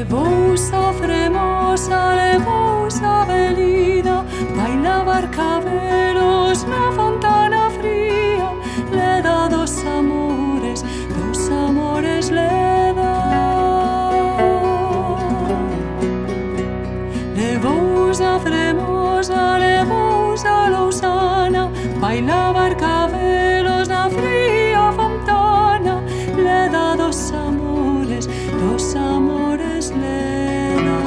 Levousa fremosa, levousa velida, baila barcabelos na fontana fría, le dá dos amores le dá. Levousa fremosa, levousa lousana, baila barcabelos na fría fontana, le dá dos amores le dá.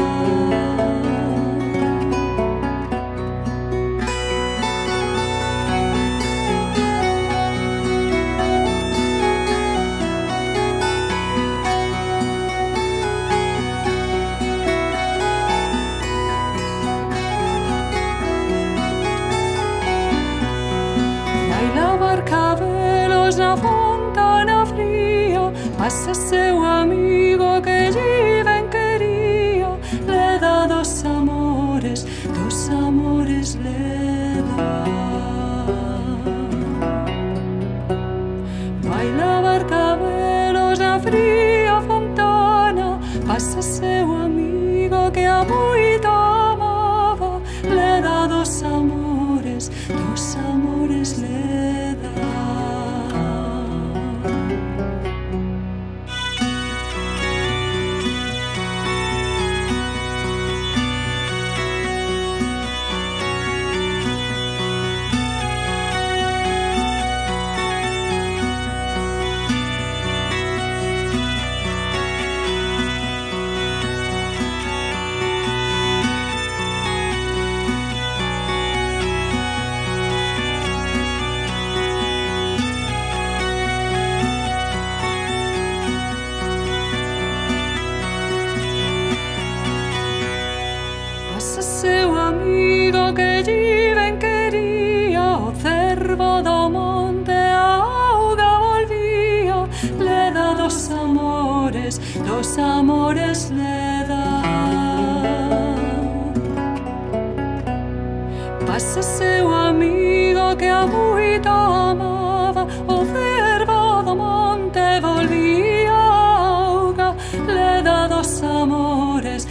Baila barcabelos na fontana fría, pasa seu amigo que lle ben quería, le dá dos amores le dá. Baila barcabelos na fría fontana, pasa seu amigo que a moito amaba, le dá dos amores le dá. Pasa seu amigo que lle ben quería, o cervo do monte a auga volvía, le dá dos amores le dá. Pasa seu amigo que a moito amaba, o cervo do monte volvía a auga, le dá dos amores